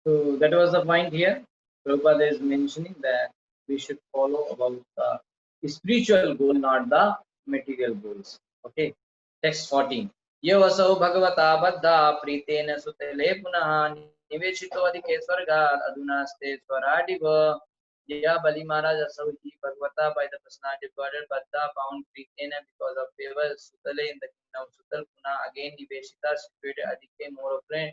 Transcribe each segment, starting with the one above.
So that was the point here. Prabhupada is mentioning that we should follow about the spiritual goal, not the material goals. Okay. Text 14. Yavaso bhagavata baddha pritena sutele punaha niveshito adhike swargat adunaste swaradiva. Ya Bali Maharaj Asauji Bhagavata by the personality of Godhead Baddha found pritena because of favor Sutale in the kingdom of Sutal Puna again Niveshita situated adhike more opulent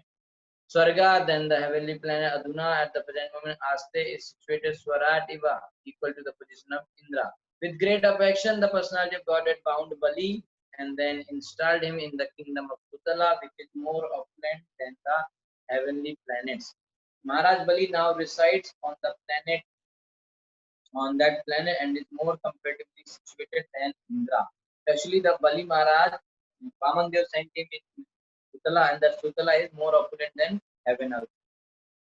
Swarga, then the heavenly planet Aduna at the present moment Aste is situated Swarativa, equal to the position of Indra. With great affection, the personality of Godhead bound Bali and then installed him in the kingdom of Sutala, which is more opulent than the heavenly planets. Maharaj Bali now resides on that planet and is more comparatively situated than Indra. Especially the Bali Maharaj, Vamandev sent him in Sutala, and that Sutala is more opulent than heaven also.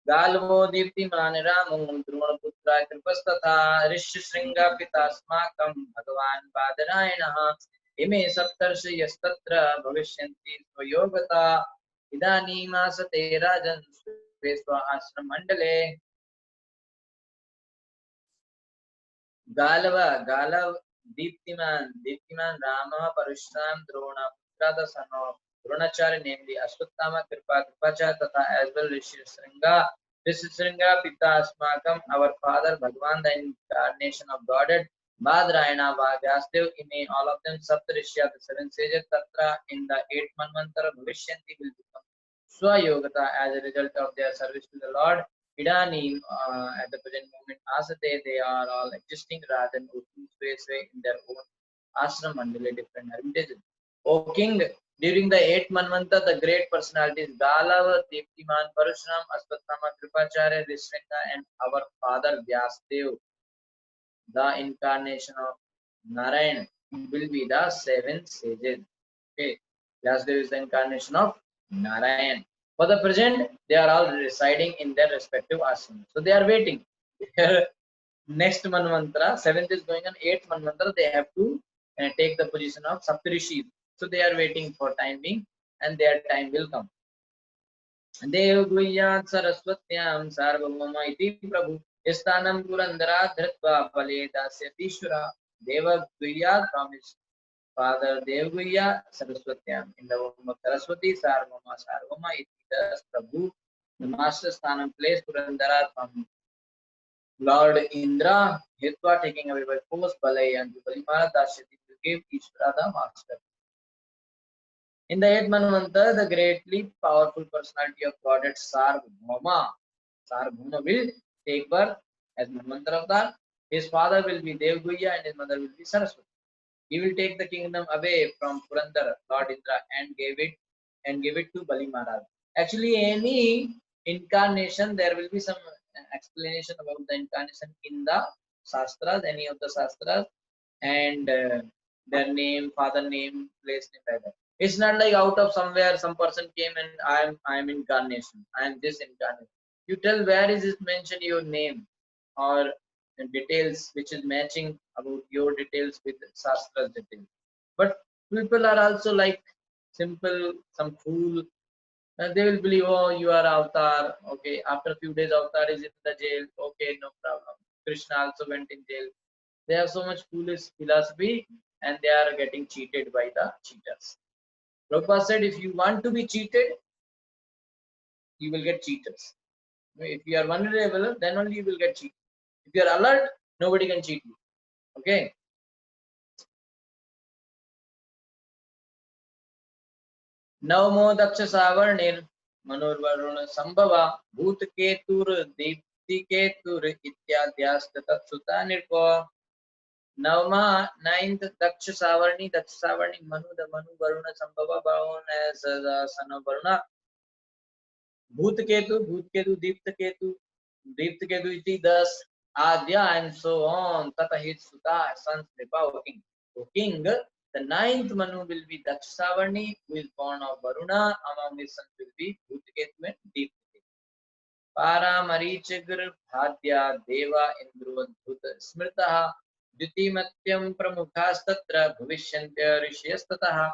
गाल्वो दीप्तिमान रामो द्रोणपुत्र कृपस्तथा ऋष्यशृंग पितास्माकं भगवान् बादरायणः इमे सप्तर्षयस्तत्र भविष्यन्ति स्वयोगता इदानीमासते राजन् स्वे स्व आश्रममण्डले गालव दीप्तिमान रामः Parshuram द्रोणपुत्र son of Dronacharya, namely Ashwatthama, Kripacharya, tata as well Rishishringa, Pita Asmakam, our father, Bhagavan, the incarnation of Godhead, Badrayana, Vyasdev, Ime, all of them, Saptarishya, the seven sages, Tatra, in the 8th Manvantara, Bhavishyanti will become Swayogata as a result of their service to the Lord. Idani, at the present moment, Asate, they are all existing rather than in their own ashram mandala, different hermitages. O king, during the 8th Manvanta, the great personalities Galav, Diptiman, Parashuram, Ashwatthama, Kripacharya, Rishringa, and our father Vyasdev, the incarnation of Narayan, will be the 7 sages. Okay, Vyasdev is the incarnation of Narayan. For the present, they are all residing in their respective ashrams. So they are waiting. Next Manvantara, 7th is going on, 8th Manvantara, they have to take the position of Saptarishi. So they are waiting for time being, and their time will come. Devguhyat Saraswatyam Sarvabhauma iti Prabhu Istanam Purandara Dhritva Pale Dasyatishwara Devguhyat from his father Devguhya Saraswatyam in the womb of Saraswati Sarvabhauma iti thus Prabhu the master Stanam place Purandara from Lord Indra Hitva taking away by force Balay and Balimara Dasyati to give Ishvara the master. In the 8th Manvantara, the greatly powerful personality of Godhead Sarvabhauma will take birth as Manvantara Avatar. His father will be Devguhya and his mother will be Saraswati. He will take the kingdom away from Purandara, Lord Indra, and give it to Bali Maharaj. Actually, any incarnation, there will be some explanation about the incarnation in the Shastras, any of the Shastras, and their name, father name, place name, like that. It's not like out of somewhere some person came and I am incarnation. I am this incarnation. You tell where is it mentioned your name or details which is matching about your details with Shastra's details. But people are also like simple, some fool. They will believe, oh, you are avatar. Okay, after a few days, avatar is in the jail. Okay, no problem. Krishna also went in jail. They have so much foolish philosophy and they are getting cheated by the cheaters. Prabhupada said, if you want to be cheated, you will get cheaters. If you are vulnerable, then only you will get cheated. If you are alert, nobody can cheat you. Okay. Navamo Daksha Savarnir Manurvaruna Sambhava Bhut Ketur Dipti Ketur Ityadyasta Tatsuta Nirko. Navama 9th Daksha Savarni Manu, the Manu Varuna Sambhava born as the son of Varuna. Bhutketu, Deeptaketu iti thus Adya and so on. Tata his Suta, sons Nipa, O king. The 9th Manu will be Dakshavarni, who is born of Varuna. Among his sons will be Bhutketu and Deeptaketu. Para Marichagur Bhadya Deva Indru Adbhuta Smritaha Dutimatyam Pramukhastatra Bhavishantya Rishyastataha.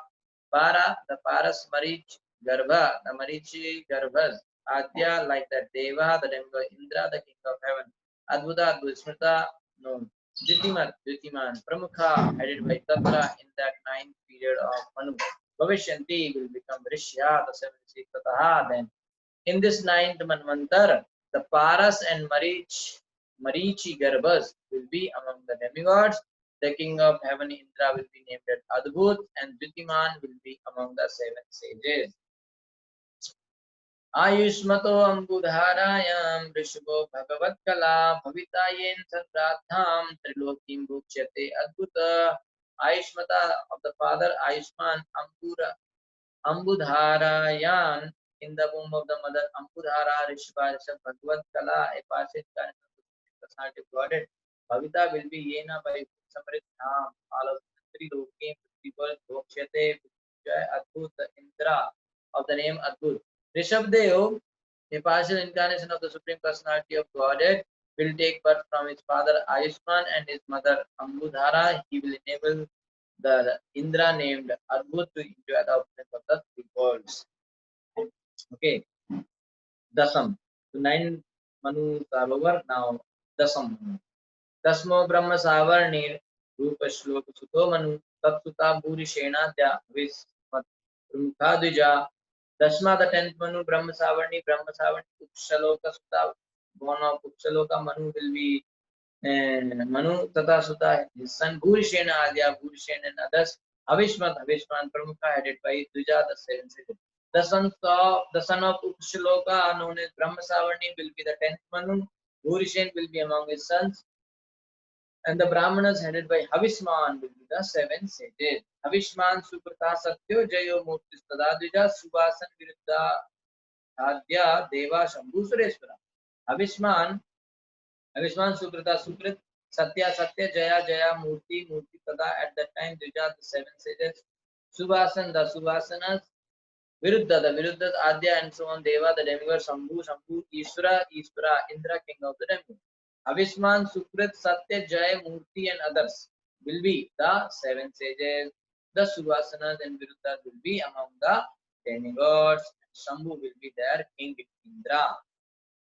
Para, the Paras Marich Garbha, the Marichi Garbhas, Adya, like the Deva, the demigod Indra, the king of heaven. Adbhuta, Smrita, known. Ditiman, Pramukha, headed by Tatra in that 9th period of Manu. Bhavishyanti will become Rishya, the 76th Tataha. Then, in this 9th Manvantar, the Paras and Marichi Garbhas will be among the demigods. The king of heaven Indra will be named as Adbhut, and Dutiman will be among the 7 sages. आयुष्मतो अम्बुधारायां वृषभो भगवत्कला भविता येन सद्राद्धाम त्रिलोकीं भुक्ष्यते अद्भुत. Ayushmata of the father Ayushman Ambudharayan in the womb of the mother Ambudhara Rishva Rishabh Bhagavatkala a passage personality of Godhead. Bhavita will be Yena by Samrit Dham all of the 3 lokim people Bhokshate Jai Adbhut Indra of the name Adbhut. Rishabdev, a partial incarnation of the Supreme Personality of Godhead, will take birth from his father Ayushman and his mother Ambudhara. He will enable the Indra named Adbhut to enjoy the opulence of the 3 worlds. Okay, Dasam. So 9 Manus are over. Now Dasam. Dasmo Brahma Savarnir Rupa Shloka Suto Manu Tatsuta Bhuri Shenadya Vismat Prumukha Dasma, the 10th Manu, Brahma Savarni, Upshaloka Sutta, born of Upshaloka, Manu will be Manu Tata Sutta, his son Bhurishena Adya, Bhurishen and others, Avishman, Pramukha, headed by Duja, the 7th sages. The son of Upshaloka, known as Brahma Savarni, will be the 10th Manu, Bhurishen will be among his sons, and the Brahmanas headed by Havishman will be the 7 sages. Havishman Sukrita Satyo Jayo Murti Stadadvija Subhasan Viruddha Adya Deva Shambhu Sureshwara. Havishman Sukrita Sukrit Satya Jaya Murti Tada at that time Dvija the 7 sages. Subhasan the Subhasanas Viruddha the Viruddhas Adya and so on Deva the demigod Shambhu Ishvara Indra king of the demigod. Avishman, Sukrit, Satya, Jaya, Murti and others will be the 7 sages. The Suvasanas and Viruddhas will be among the demigods. Shambhu will be their king Indra.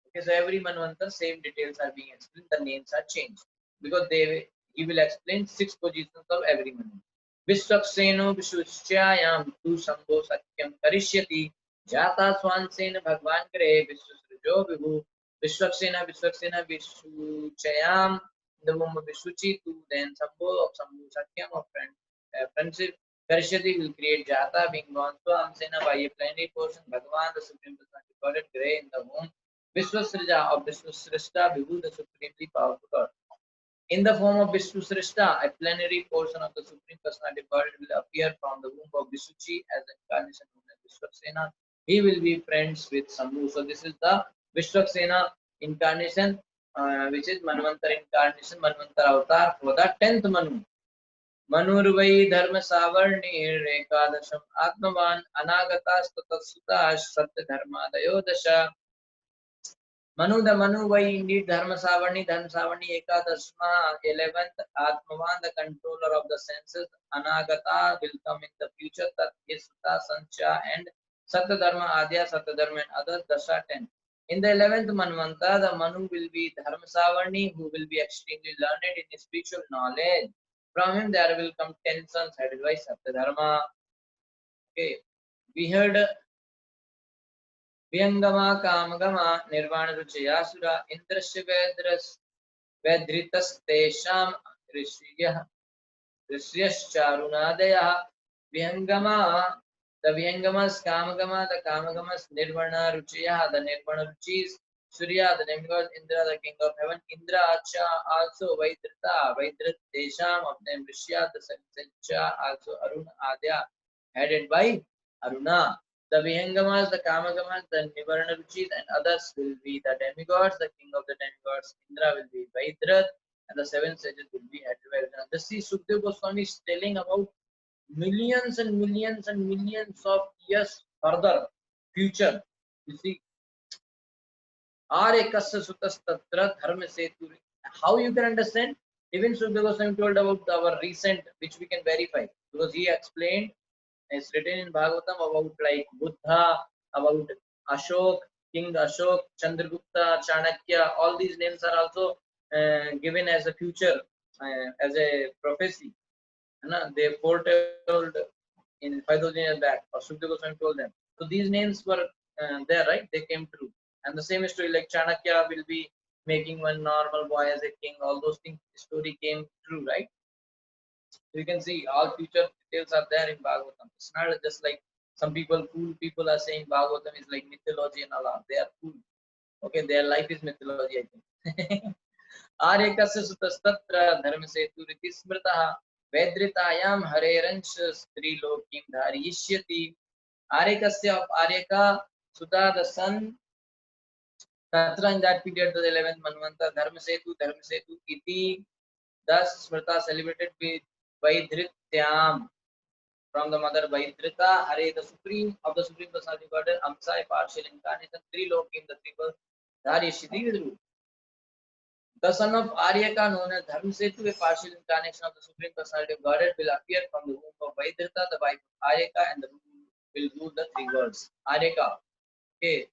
Okay, so every Manvantar same details are being explained. The names are changed because he will explain 6 positions of every Manvantar. Vishwakseno Vishwachayam tu Shambho Satyam Karishyati Jata Swansena Bhagwan Kare Vishwasrijo Vibhu Vishwaksena Vishwachayam, the womb of Vishwachi, to then Shambho of Shambhu Satyam of friendship. Karishyati will create Jata, being born Swamsena by a plenary portion. Bhagavan, the Supreme Personality Godhead, Gray in the womb. Vishwasrija of Vishwasrishta, Vibhu, the supremely powerful God. In the form of Vishwasrishta, a plenary portion of the Supreme Personality Godhead will appear from the womb of Vishwachi as an incarnation known as Vishwaksena. He will be friends with Shambhu. So this is the Vishwaksena incarnation, which is Manvantar incarnation, Manvantar avatar for the 10th Manu. Manurvai Dharma Savarnir Ekadasham Atmavan Anagatas Tatasutash Satya Dharma Dayodasha. Manu, the Manu by indeed Dharma Savarni Ekadashma 11th Atmavan, the controller of the senses. Anagata will come in the future. Tat Yasuta Sancha and Satya Dharma Adya Satya Dharma and others Dasha 10. In the 11th Manvanta, the Manu will be Dharma Savarni, who will be extremely learned in spiritual knowledge. From him there will come 10 sons headed by Satya Dharma. Okay, we heard Vyangama Kamagama Nirvana Ruchayasura Indrasya Vedritas Tesham Rishyas Charunadaya Vyangama, the Vyangamas Kamagama, the Kamagamas Nirvana Ruchaya, the Nirvana Ruchis, Surya, the demigod Indra, the king of heaven, Indra Acha, also Vaidrit Desham of them Rishya, the Sancha, also Aruna Adya, headed by Aruna. The Vihangamas, the Kamagamas, the Nivarna Ruchis and others will be the demigods. The king of the demigods, Indra, will be Vaidrat, and the 7 sages will be headed by Aruna. This is Sukdev Goswami is telling about millions and millions and millions of years further future. You see, Arekasya Sutas Tatra Dharma Setu. How you can understand? Even Sukdev Goswami told about our recent, which we can verify, because he explained. It's written in Bhagavatam about like Buddha, about Ashok, King Ashok, Chandragupta, Chanakya, all these names are also given as a future, as a prophecy. They foretold in 5,000 years back, or Sukadeva Goswami told them. So these names were there, right? They came true. And the same story, like Chanakya will be making one normal boy as a king. All those things, story came true, right? So you can see all future details are there in Bhagavatam. It's not just like some people, fool people are saying Bhagavatam is like mythology and all. They are fool. Okay, their life is mythology, I think. आर्यकस्य सुतस्तत्र धर्मसेतुरिति स्मृतः वैद्रितायां हरेरंश स्त्रीलोकीं धारयिष्यति आर्यकस्य of Aryaka Sutta the son Tatra in that period the 11th Manvanta Dharmasetu iti thus Smrta celebrated with Vaidrityam from the mother Vaidrita Hare the supreme of the supreme personality Godhead Amsa a partial incarnation Trilokim the triple Dharyishiti with root. The son of Aryaka, known as Dharmasetu, a partial incarnation of the Supreme Personality of Godhead, will appear from the womb of Vaidrita, the wife of Aryaka, and will rule the three worlds. Aryaka, okay,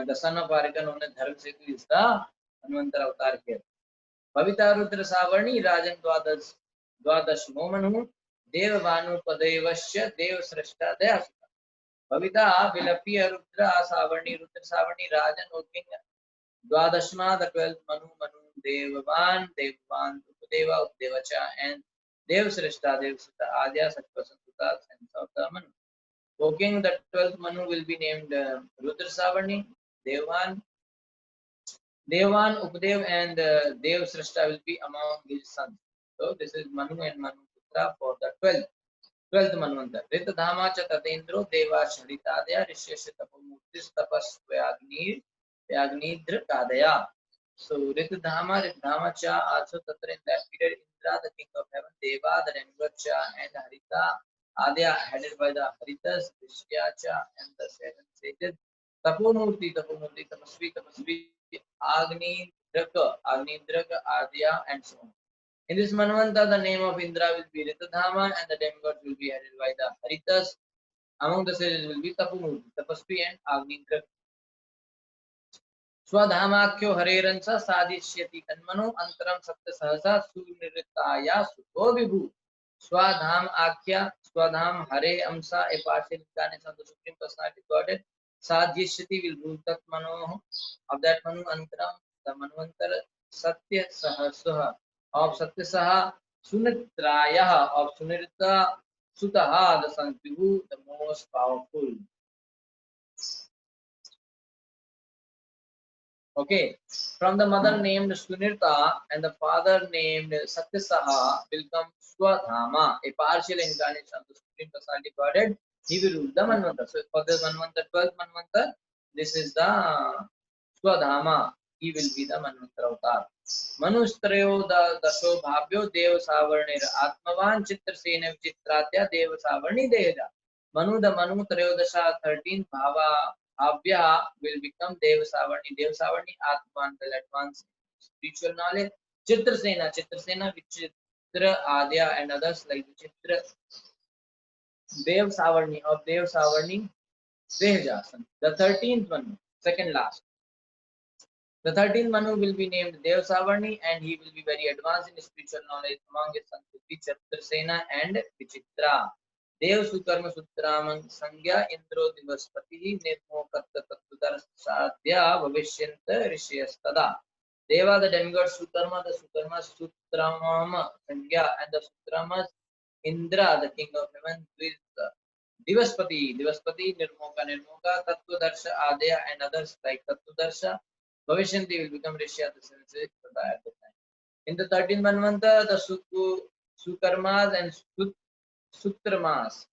the son of Aryaka, known as Dharmasetu, is the Manvantara avatar here. Bhavita Rudra Savarni, Rajan Dwadash Momanu, Deva Vanu Padevasya, Dev Srashta Dayasuta. Bhavita will appear Rudra Savarni, Rajan, O king. Dwadashma, the 12th Manu, Devavan, Updeva, Updevacha, and Dev Srishta, Adya, such person Sutta, sense of the Manu. O king, the 12th Manu will be named Rudra Savarni, Devan, Updev, and Dev Srishta will be among his sons. So this is Manu and Manu Putra for the 12th Manvanta. Rita Dhama cha Tatendro, Deva Sharitadya, Rishesha Tapamurtis, Tapasvayagni, Yagnidra Kadaya. So Ritdhama Cha also Tatra in that period Indra, the king of heaven, Deva, the demigod Cha, and Harita, Adya, headed by the Haritas, Vishya Cha, and the seven sages. Tapomurti, Tapasvi, Agni Draka, Adya, and so on. In this Manvanta, the name of Indra will be Ritdhama, and the demigods will be headed by the Haritas. Among the sages will be Tapomurti, Tapasvi, and Agni Draka. स्वधामाख्यो हरेरंस सादिश्यति तन्मनो अंतरम सप्त सहसा सुनिरताया सुतो विभु स्वधाम आख्या स्वधाम हरे अंसा a partial incarnation of the supreme personality godhead सादिश्यति will rule that mano of that manu antaram the manvantar satya sahasah of satya saha sunitraya of sunirita sutaha the son Vibhu the most powerful. Okay, from the mother named Sunirta and the father named Satyasaha will come Swadhama, a partial incarnation of the Supreme Personality Godhead. He will rule the Manvanta. So for the Manvanta, 12th Manvanta, this is the Swadhama. He will be the Manvantara avatar. Manustrayo the Dasho Bhavyo Dev Savarnir Atmavan Chitrasena Vichitratya Dev Savarni Deja. Manu the Manu Trayodasha 13th Bhava Abhya will become Deva Savarni. Deva Savarni Atman will advance spiritual knowledge. Chitrasena, Vichitra, Adya, and others like the Chitra. Dev Savarni of Dev Savarni, Dehajasan. The 13th one, second last. The 13th Manu will be named Dev Savarni, and he will be very advanced in spiritual knowledge. Among his sons will be Chitrasena and Vichitra. देव सुकर्म सुत्रामं संज्ञा इंद्रो दिवस्पति निर्मोकत्त तत्वदर्शाद्या भविष्यन्त ऋषयस्तदा. Deva the demigod Sukarma, the Sukarma Sutramama Sangya, and the Sutramas Indra, the king of heaven, with Divaspati, Nirmoka, Tattva-darsha, Adya, and others like Tattva-darsha. Bhavishyanti will become Rishya, the senses at the time. In the 13th Manvanta, the Sukarmas and Sutramas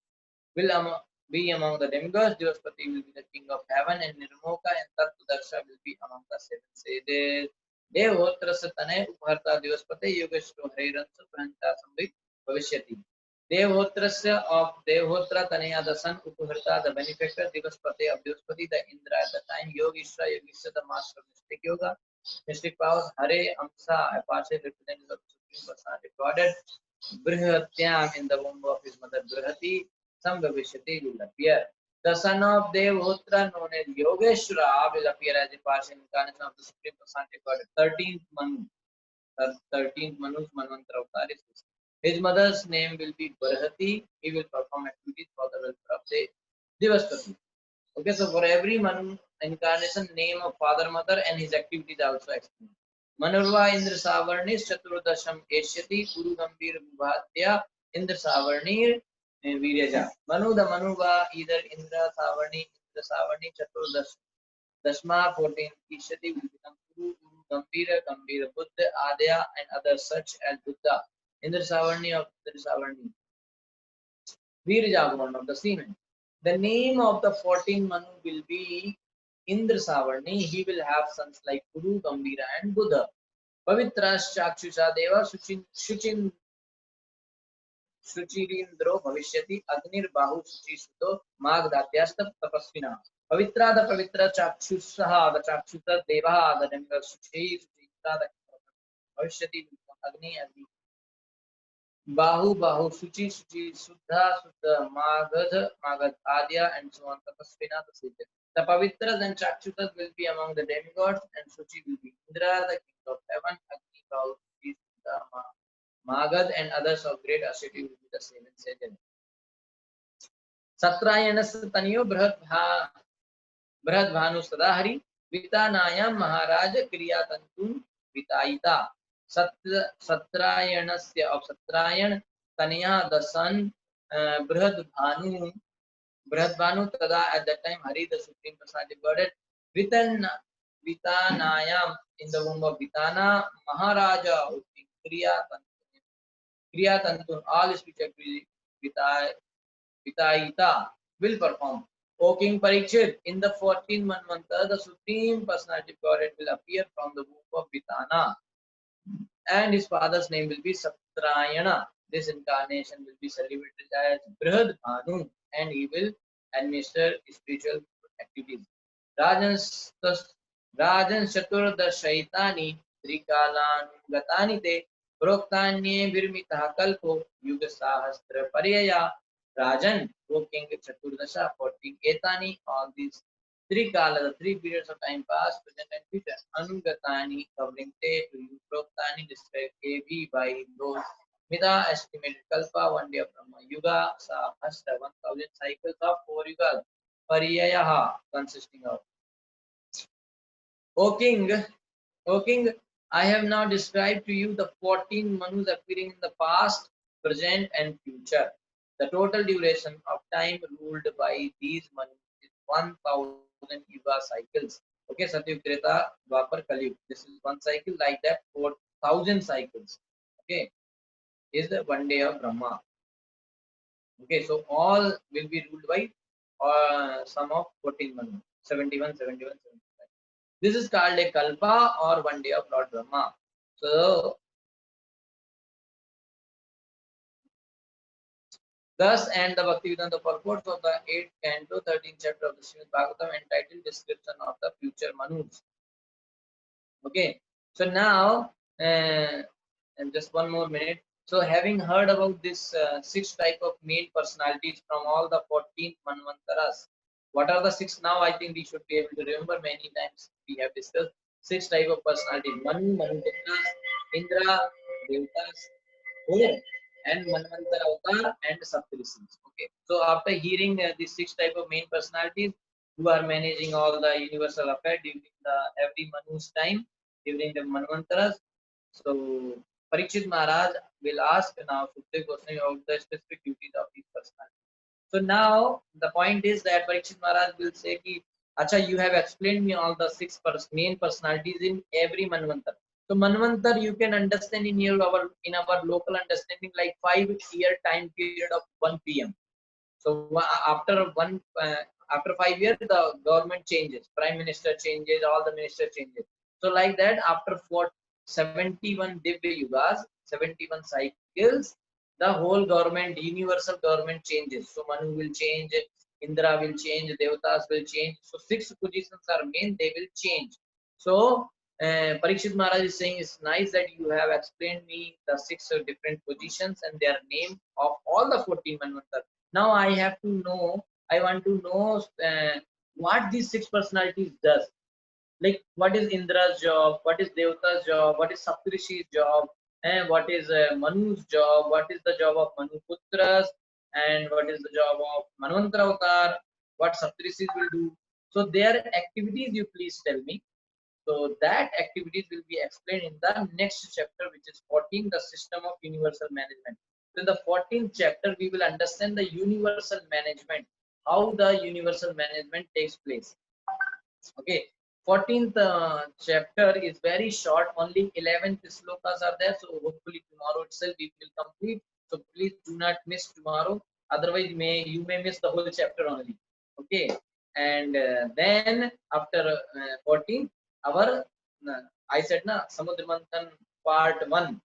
will be among the demigods. Divaspati will be the king of heaven, and Nirmoka and Tattva-darsha will be among the seven sages. Devotrasya tane upharta Divaspate Yogeshro Hariransu Pranta Samvik Bhavishyati. Devotrasya of Devotra Tanaya, the son Upharta, the benefactor, Divaspate of Divaspati, the Indra at the time, Yogeshra, the master of mystic yoga, mystic powers, Hare Amsa, a partial representative of the Supreme Personality Godhead, Brihatyam in the womb of his mother Brihati, some Bhavishyati will appear. The son of Devahutra, known as Yogeshwara, will appear as a partial incarnation of the Supreme Personality God. 13th Manu. 13th Manu's Manvantara Avatar is this. His mother's name will be Barhati. He will perform activities for the welfare of the Devaspati. Okay, so for every Manu incarnation, name of father, mother, and his activities are also explained. Manurva Indra Savarnis Chaturdasham Eshyati Guru Gambhir Vibhatya Indra Savarnir Viryaja. Manu the Manuva either Indra Savarni Chaturdash Dashma 14 Ishyati will become Guru Gambhira Gambhira Buddha Adya and others such as Buddha. Indra Savarni of Indra Savarni. Virjavan of the semen. The name of the 14 Manu will be Indra Savarni. He will have sons like Guru, Gambhira, and Buddha. Pavitras Chakshusha Deva Shuchirindro Bhavishyati Agnir Bahu Suchi Suto Magdatyasta Tapasvina. Pavitra the Pavitra Chakshusha, the Chakshusa Deva, the name of Suchindra, the Bhavishyati Agni Agni. Bahu, Bahu, Suchi, Suchi, Suddha, Suddha, Magad, Magad, Adya, and so on. Tapasvina, the sages. The Pavitras and Chakshutas will be among the demigods, and Suchi will be Indra, the king of heaven, Agni, Bahu, Suchi, Suddha, Magad, and others of great asceti will be the seven sages. Satrayanas Taniyo Brahad Bhanu Sadahari, Vitanayam Maharaj Kriya Tantun Vitaita. Satrayanasya of Satrayan Tanya, the son, Brahad Bhanu Tada at that time Hari the Supreme Personality Godhead, Vitanayam in the womb of Vitana, Maharaja Kriya Tantun, all speech activity Vitaita will perform. O King Parikshit, in the 14th Manvantara, the Supreme Personality Godhead will appear from the womb of Vitana, and his father's name will be Satrayana. This incarnation will be celebrated as Brihad Bhanu, and he will administer spiritual activities. Rajan Chaturdashaitani Trikalangatani te Proktanye Virmitah Kalpo Yuga Sahastra Paryaya. Rajan, O King Chaturdasha, 14 Etani, all these three kala, the three periods of time past, present, and future. Anugatani, covering te to you. Proktani, described kb by those. Mida, estimated kalpa, 1 day of Brahma. Yuga, sahasra, 1000 cycles of 4 yugas. Pariyaha, consisting of. O King, I have now described to you the 14 Manus appearing in the past, present, and future. The total duration of time ruled by these Manus is 1000 Yuga cycles. Okay, Satyug, Treta, Dwapar, Kaliyug. This is one cycle, like that 4000 cycles. Okay, is the 1 day of Brahma. Okay, so all will be ruled by sum of 14 Manus, 71, 71, 75. This is called a Kalpa or 1 day of Lord Brahma. So, thus and the Bhaktivedanta purports of the 8th canto, 13th chapter of the Srimad Bhagavatam entitled Description of the Future Manus. Okay, so now, and just one more minute. So, having heard about this 6 type of main personalities from all the 14 Manvantaras, what are the 6 now? I think we should be able to remember. Many times we have discussed 6 type of personalities: Manu, Manuputras, Indra, Devatas, and Manvantara Avatar and Saptarishis. Okay, so after hearing these 6 type of main personalities who are managing all the universal affairs during the every Manu's time, during the Manvantaras, so Parikshit Maharaj will ask now Sukhdev Goswami about the specific duties of these personalities. So now the point is that Parikshit Maharaj will say ki, Acha, you have explained me all the 6 main personalities in every Manvantar. So Manvantar you can understand in our local understanding like 5-year time period of 1 PM. So after 5 years the government changes, prime minister changes, all the minister changes. So like that after 71 Divya Yugas, 71 cycles, the whole government, universal government changes. So Manu will change, Indra will change, Devatas will change. So 6 positions are main, they will change. So Parikshit Maharaj is saying it's nice that you have explained me the 6 different positions and their name of all the 14 Manvantar. Now I have to know I want to know what these 6 personalities does. Like what is Indra's job, what is Devta's job, what is Saptarishi's job, and what is Manu's job, what is the job of Manu Putras, and what is the job of Manvantara Avatar, what Saptarishis will do. So their activities you please tell me. So that activities will be explained in the next chapter, which is 14, the system of universal management. So in the 14th chapter, we will understand the universal management, how the universal management takes place. Okay, 14th chapter is very short, only 11th slokas are there. So hopefully tomorrow itself we will complete. So please do not miss tomorrow. Otherwise, you may miss the whole chapter only. Okay, and then after 14th, our I said na Samudra Manthan part 1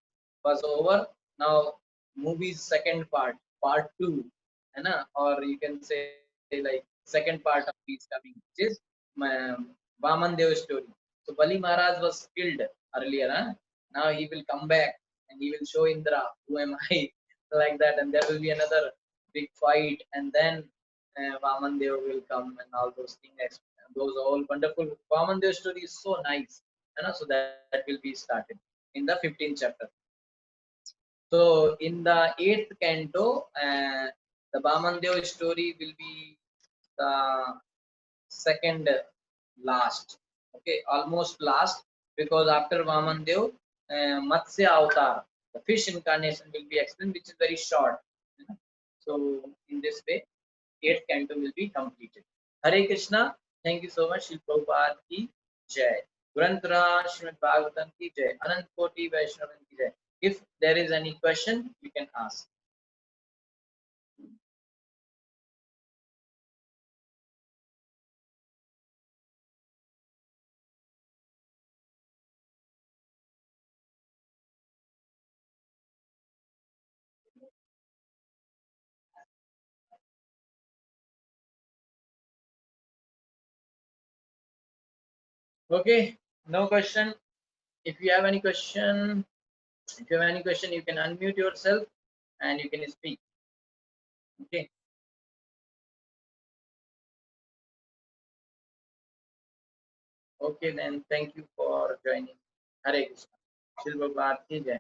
was over. Now movie's second part 2, or you can say like second part of is coming, which is Vaman Dev story. So Bali Maharaj was killed earlier. Now he will come back and he will show Indra, who am I, like that, and there will be another big fight, and then Vaman Dev will come and all those things. Those all wonderful. Vaman Dev story is so nice, so that will be started in the 15th chapter. So in the 8th canto, the Vamandev story will be the second last. Okay, almost last, because after Vamandev, Matsya Avatar, the fish incarnation will be explained, which is very short. So in this way, 8th canto will be completed. Hare Krishna. Thank you so much. Shri Prabhupada ki jai. Granth Raj Srimad Bhagavatam ki jai. Anant Koti Vaishnavan ki jai. If there is any question, you can ask. Okay, no question. If you have any question, you can unmute yourself and you can speak. Okay. Okay, then thank you for joining. Hare Krishna. Shri Prabhupada ki jai.